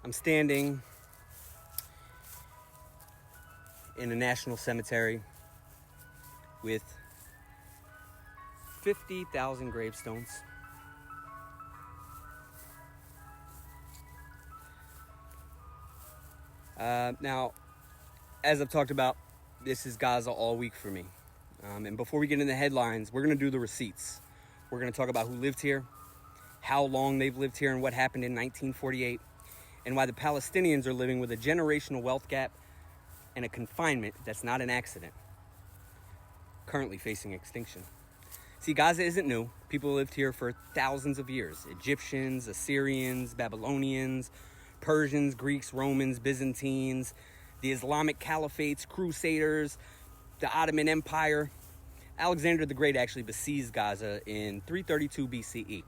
I'm standing in a national cemetery with 50,000 gravestones. Now, as I've talked about, this is Gaza all week for me. And before we get into the headlines, we're going to do the receipts. We're going to talk about who lived here, how long they've lived here, and what happened in 1948, and why the Palestinians are living with a generational wealth gap and a confinement that's not an accident, currently facing extinction. See, Gaza isn't new. People lived here for thousands of years. Egyptians, Assyrians, Babylonians, Persians, Greeks, Romans, Byzantines, the Islamic caliphates, Crusaders, the Ottoman Empire. Alexander the Great actually besieged Gaza in 332 BCE.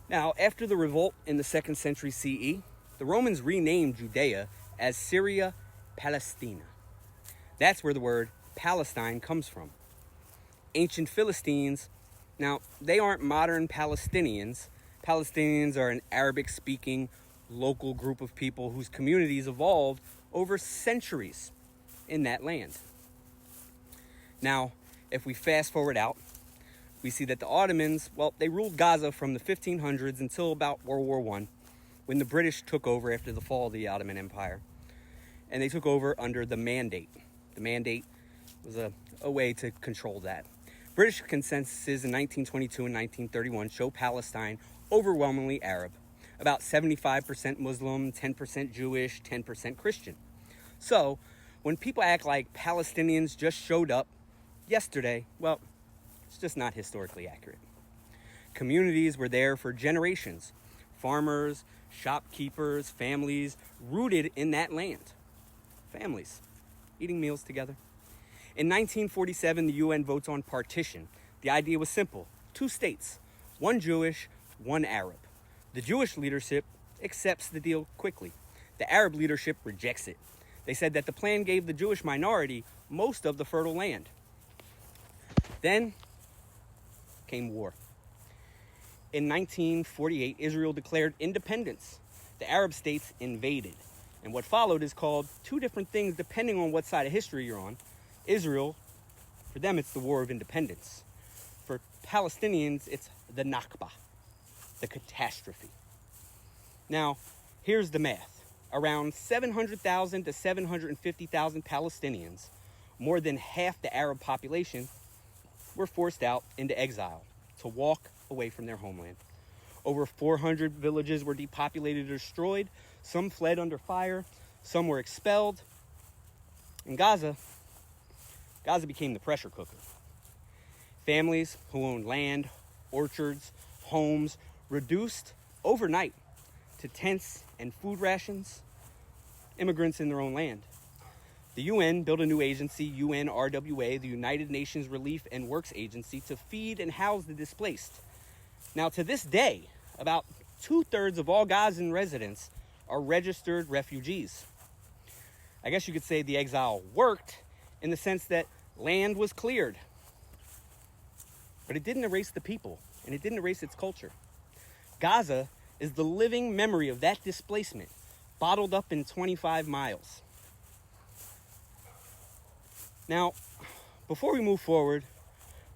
Now, after the revolt in the 2nd century CE, the Romans renamed Judea as Syria Palestina. That's where the word Palestine comes from. Ancient Philistines, now, they aren't modern Palestinians. Palestinians are an Arabic-speaking local group of people whose communities evolved over centuries in that land. Now, if we fast forward out, we see that the Ottomans, well, they ruled Gaza from the 1500s until about World War I, when the British took over after the fall of the Ottoman Empire. And they took over under the Mandate. The Mandate was a way to control that. British consensuses in 1922 and 1931 show Palestine overwhelmingly Arab, about 75% Muslim, 10% Jewish, 10% Christian. So, when people act like Palestinians just showed up yesterday, well, it's just not historically accurate. Communities were there for generations. Farmers, shopkeepers, families rooted in that land. Families eating meals together. In 1947, the UN votes on partition. The idea was simple: 2 states, one Jewish, one Arab. The Jewish leadership accepts the deal quickly. The Arab leadership rejects it. They said that the plan gave the Jewish minority most of the fertile land. Then came war. In 1948, Israel declared independence. The Arab states invaded. And what followed is called 2 different things depending on what side of history you're on. Israel, for them, it's the War of Independence. For Palestinians, it's the Nakba, the catastrophe. Now, here's the math. Around 700,000 to 750,000 Palestinians, more than half the Arab population, were forced out into exile to walk away from their homeland. Over 400 villages were depopulated or destroyed. Some fled under fire. Some were expelled. And Gaza became the pressure cooker. Families who owned land, orchards, homes, reduced overnight to tents and food rations. Immigrants in their own land. The UN built a new agency, UNRWA, the United Nations Relief and Works Agency, to feed and house the displaced. Now, to this day, about 2/3 of all Gazan residents are registered refugees. I guess you could say the exile worked in the sense that land was cleared. But it didn't erase the people, and it didn't erase its culture. Gaza is the living memory of that displacement, bottled up in 25 miles. Now, before we move forward,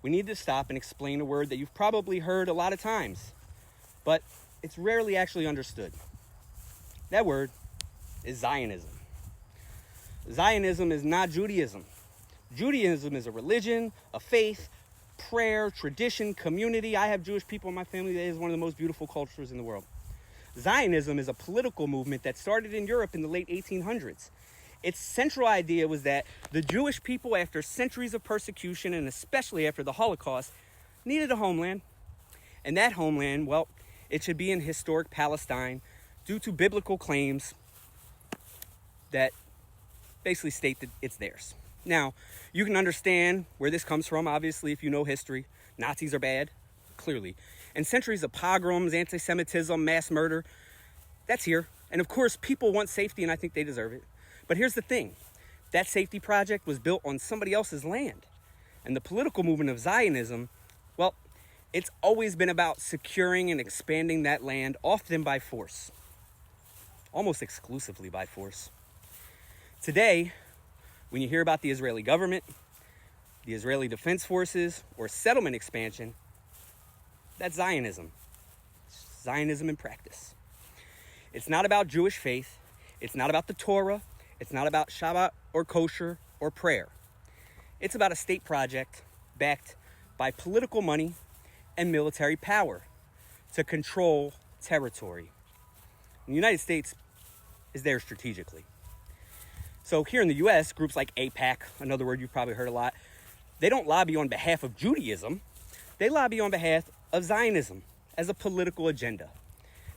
we need to stop and explain a word that you've probably heard a lot of times, but it's rarely actually understood. That word is Zionism. Zionism is not Judaism. Judaism is a religion, a faith, prayer, tradition, community. I have Jewish people in my family. That is one of the most beautiful cultures in the world. Zionism is a political movement that started in Europe in the late 1800s. Its central idea was that the Jewish people, after centuries of persecution, and especially after the Holocaust, needed a homeland. And that homeland, well, it should be in historic Palestine due to biblical claims that basically state that it's theirs. Now, you can understand where this comes from, obviously, if you know history. Nazis are bad, clearly. And centuries of pogroms, anti-Semitism, mass murder, that's here. And of course, people want safety, and I think they deserve it. But here's the thing. That safety project was built on somebody else's land. And the political movement of Zionism, well, it's always been about securing and expanding that land, often by force. almost exclusively by force. Today, when you hear about the Israeli government, the Israeli Defense Forces, or settlement expansion, that's Zionism. Zionism in practice. It's not about Jewish faith. It's not about the Torah. It's not about Shabbat or kosher or prayer. It's about a state project backed by political money and military power to control territory. The United States is there strategically. So here in the U.S., groups like AIPAC, another word you've probably heard a lot, they don't lobby on behalf of Judaism. They lobby on behalf of Zionism as a political agenda.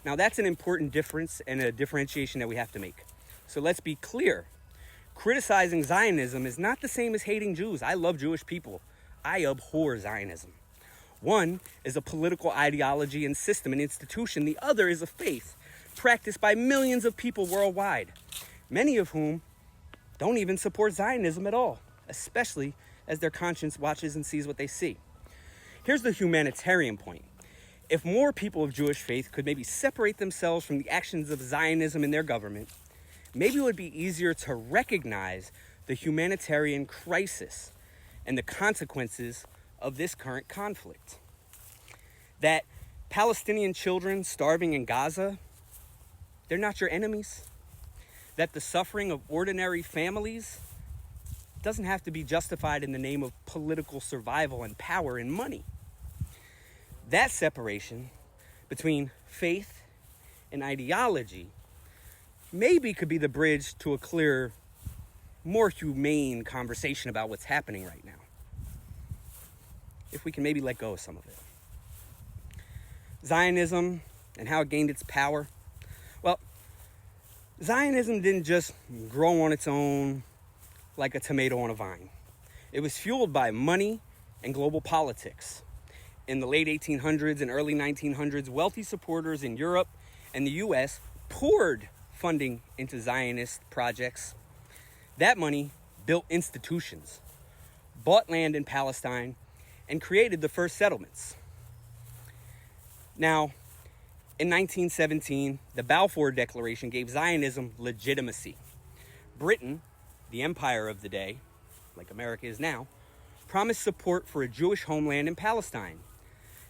Now, that's an important difference and a differentiation that we have to make. So let's be clear. Criticizing Zionism is not the same as hating Jews. I love Jewish people. I abhor Zionism. One is a political ideology and system and institution. The other is a faith practiced by millions of people worldwide, many of whom don't even support Zionism at all, especially as their conscience watches and sees what they see. Here's the humanitarian point. If more people of Jewish faith could maybe separate themselves from the actions of Zionism in their government, maybe it would be easier to recognize the humanitarian crisis and the consequences of this current conflict. That Palestinian children starving in Gaza, they're not your enemies. That the suffering of ordinary families doesn't have to be justified in the name of political survival and power and money. That separation between faith and ideology maybe could be the bridge to a clearer, more humane conversation about what's happening right now. If we can maybe let go of some of it. Zionism and how it gained its power. Well, Zionism didn't just grow on its own like a tomato on a vine. It was fueled by money and global politics. In the late 1800s and early 1900s, wealthy supporters in Europe and the US poured funding into Zionist projects. That money built institutions, bought land in Palestine, and created the first settlements. Now, in 1917, the Balfour Declaration gave Zionism legitimacy. Britain, the empire of the day, like America is now, promised support for a Jewish homeland in Palestine.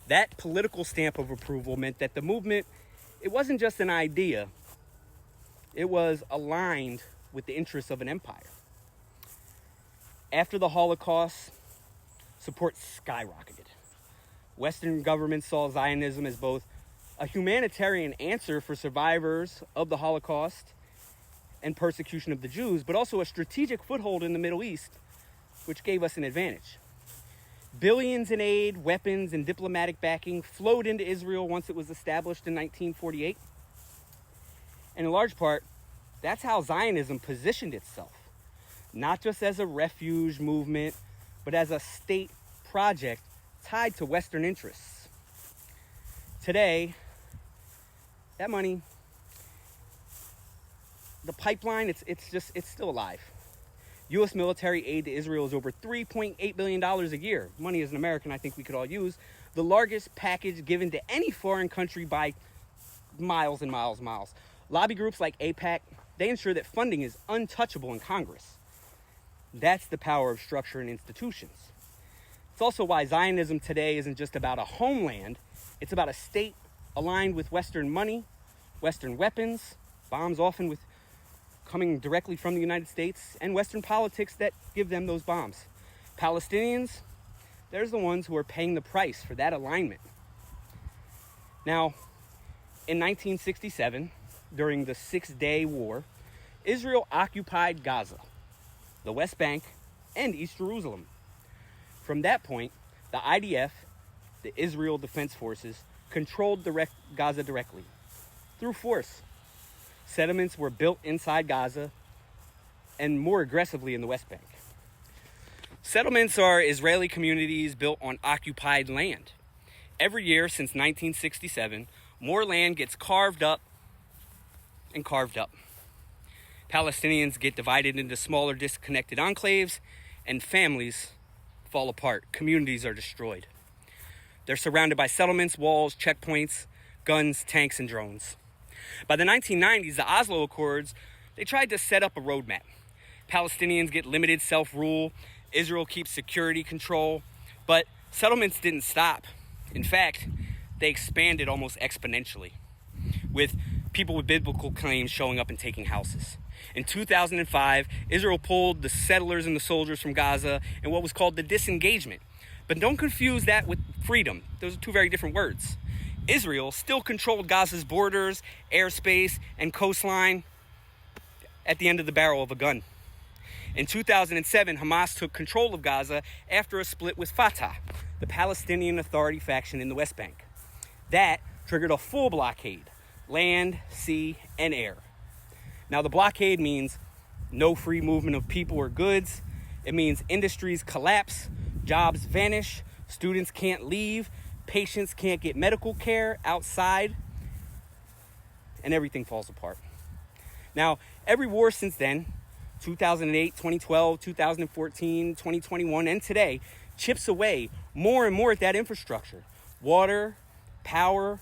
That political stamp of approval meant that the movement, it wasn't just an idea, it was aligned with the interests of an empire. After the Holocaust, support skyrocketed. Western governments saw Zionism as both a humanitarian answer for survivors of the Holocaust and persecution of the Jews, but also a strategic foothold in the Middle East, which gave us an advantage. Billions in aid, weapons, and diplomatic backing flowed into Israel once it was established in 1948. And in large part, that's how Zionism positioned itself, not just as a refuge movement, but as a state project tied to Western interests. Today, that money, the pipeline, it's still alive. U.S. military aid to Israel is over $3.8 billion a year. Money as an American, I think we could all use. The largest package given to any foreign country by miles and miles and miles. Lobby groups like AIPAC, they ensure that funding is untouchable in Congress. That's the power of structure and institutions. It's also why Zionism today isn't just about a homeland. It's about a state aligned with Western money, Western weapons, bombs often coming directly from the United States, and Western politics that give them those bombs. Palestinians, they're the ones who are paying the price for that alignment. Now, in 1967, during the Six-Day War, Israel occupied Gaza, the West Bank, and East Jerusalem. From that point, the IDF, the Israel Defense Forces, controlled Gaza directly through force. Settlements were built inside Gaza and more aggressively in the West Bank. Settlements are Israeli communities built on occupied land. Every year since 1967, more land gets carved up and carved up. Palestinians get divided into smaller disconnected enclaves, and families fall apart. Communities are destroyed. They're surrounded by settlements, walls, checkpoints, guns, tanks, and drones. By the 1990s, the Oslo Accords, they tried to set up a roadmap. Palestinians get limited self-rule, Israel keeps security control, but settlements didn't stop. In fact, they expanded almost exponentially, with people with biblical claims showing up and taking houses. In 2005, Israel pulled the settlers and the soldiers from Gaza in what was called the disengagement. But don't confuse that with freedom. Those are two very different words. Israel still controlled Gaza's borders, airspace, and coastline at the end of the barrel of a gun. In 2007, Hamas took control of Gaza after a split with Fatah, the Palestinian Authority faction in the West Bank. That triggered a full blockade, land, sea, and air. Now, the blockade means no free movement of people or goods. It means industries collapse, jobs vanish, students can't leave, patients can't get medical care outside, and everything falls apart. Now, every war since then, 2008, 2012, 2014, 2021, and today, chips away more and more at that infrastructure. Water, power,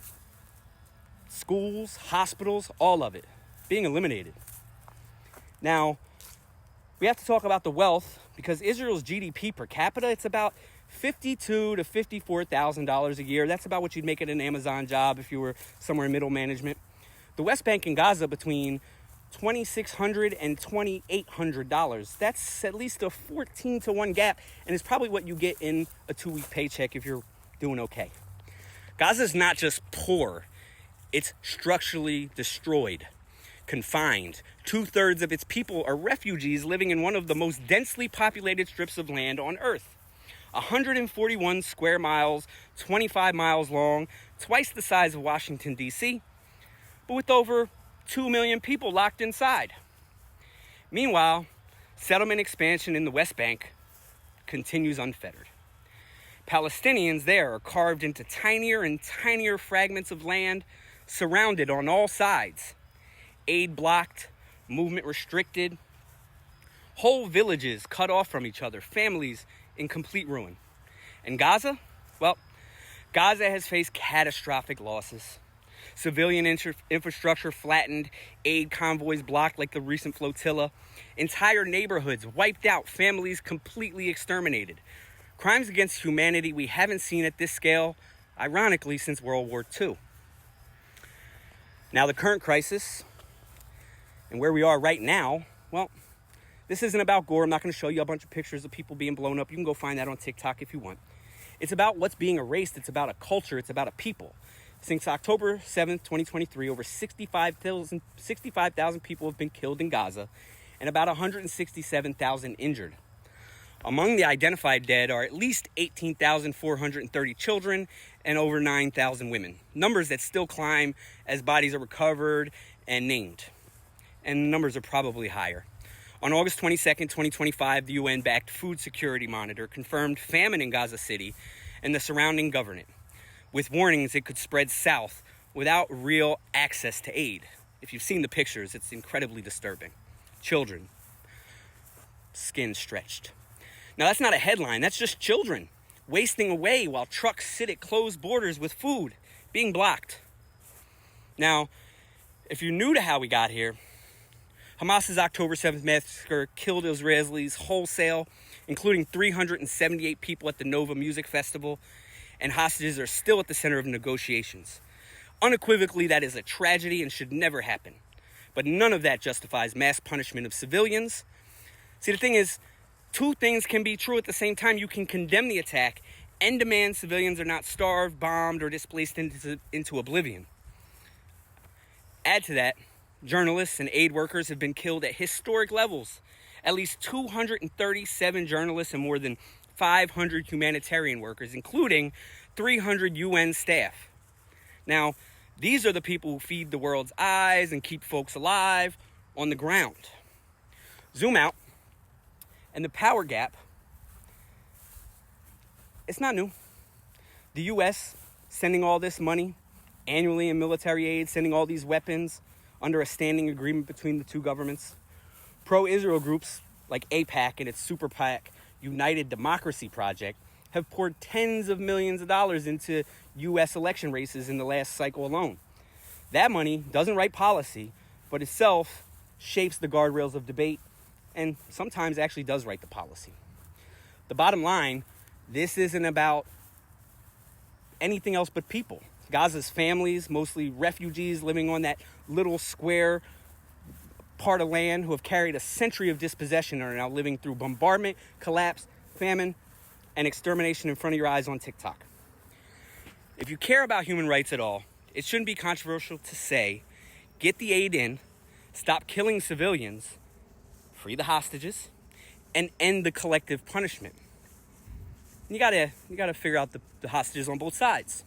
schools, hospitals, all of it being eliminated. Now, we have to talk about the wealth because Israel's GDP per capita, it's about $52,000 to $54,000 a year. That's about what you'd make at an Amazon job if you were somewhere in middle management. The West Bank and Gaza between $2,600 and $2,800. That's at least a 14-to-1 gap, and it's probably what you get in a 2-week paycheck if you're doing okay. Gaza's not just poor, it's structurally destroyed, confined. 2/3 of its people are refugees living in one of the most densely populated strips of land on Earth. 141 square miles, 25 miles long, twice the size of Washington, D.C., but with over 2 million people locked inside. Meanwhile, settlement expansion in the West Bank continues unfettered. Palestinians there are carved into tinier and tinier fragments of land, surrounded on all sides. Aid blocked, movement restricted, whole villages cut off from each other, families in complete ruin. And Gaza? Well, Gaza has faced catastrophic losses. Civilian infrastructure flattened, aid convoys blocked like the recent flotilla, entire neighborhoods wiped out, families completely exterminated. Crimes against humanity we haven't seen at this scale, ironically, since World War II. Now, the current crisis and where we are right now, well, this isn't about gore. I'm not going to show you a bunch of pictures of people being blown up. You can go find that on TikTok if you want. It's about what's being erased. It's about a culture. It's about a people. Since October 7th, 2023, over 65,000 people have been killed in Gaza and about 167,000 injured. Among the identified dead are at least 18,430 children and over 9,000 women. Numbers that still climb as bodies are recovered and named. And the numbers are probably higher. On August 22nd, 2025, the UN-backed Food Security Monitor confirmed famine in Gaza City and the surrounding governorate, with warnings it could spread south without real access to aid. If you've seen the pictures, it's incredibly disturbing. Children, skin stretched. Now, that's not a headline. That's just children wasting away while trucks sit at closed borders with food being blocked. Now, if you're new to how we got here, Hamas's October 7th massacre killed Israelis wholesale, including 378 people at the Nova Music Festival, and hostages are still at the center of negotiations. Unequivocally, that is a tragedy and should never happen. But none of that justifies mass punishment of civilians. See, the thing is, two things can be true at the same time. You can condemn the attack and demand civilians are not starved, bombed, or displaced into oblivion. Add to that, journalists and aid workers have been killed at historic levels. At least 237 journalists and more than 500 humanitarian workers, including 300 UN staff. Now, these are the people who feed the world's eyes and keep folks alive on the ground. Zoom out, and the power gap, it's not new. The U.S. sending all this money annually in military aid, sending all these weapons under a standing agreement between the two governments. Pro-Israel groups like AIPAC and its super PAC United Democracy Project have poured tens of millions of dollars into U.S. election races in the last cycle alone. That money doesn't write policy, but itself shapes the guardrails of debate and sometimes actually does write the policy. The bottom line, this isn't about anything else but people. Gaza's families, mostly refugees living on that little square part of land who have carried a century of dispossession, are now living through bombardment, collapse, famine, and extermination in front of your eyes on TikTok. If you care about human rights at all, it shouldn't be controversial to say, get the aid in, stop killing civilians, free the hostages, and end the collective punishment. You gotta figure out the hostages on both sides.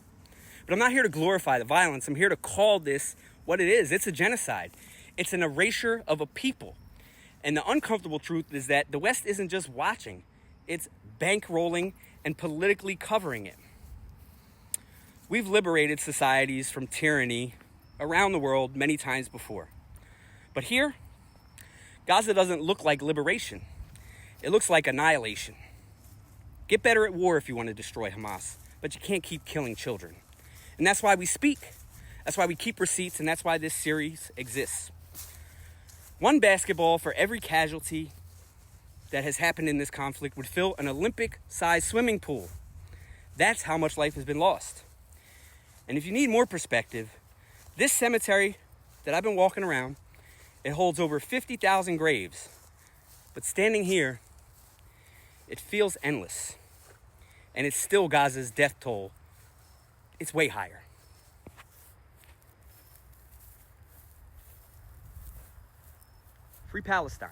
But I'm not here to glorify the violence. I'm here to call this what it is. It's a genocide. It's an erasure of a people. And the uncomfortable truth is that the West isn't just watching. It's bankrolling and politically covering it. We've liberated societies from tyranny around the world many times before. But here, Gaza doesn't look like liberation. It looks like annihilation. Get better at war if you want to destroy Hamas, but you can't keep killing children. And that's why we speak. That's why we keep receipts, and that's why this series exists. One basketball for every casualty that has happened in this conflict would fill an Olympic-sized swimming pool. That's how much life has been lost. And if you need more perspective, this cemetery that I've been walking around, it holds over 50,000 graves. But standing here, it feels endless. And it's still Gaza's death toll. It's way higher. Free Palestine.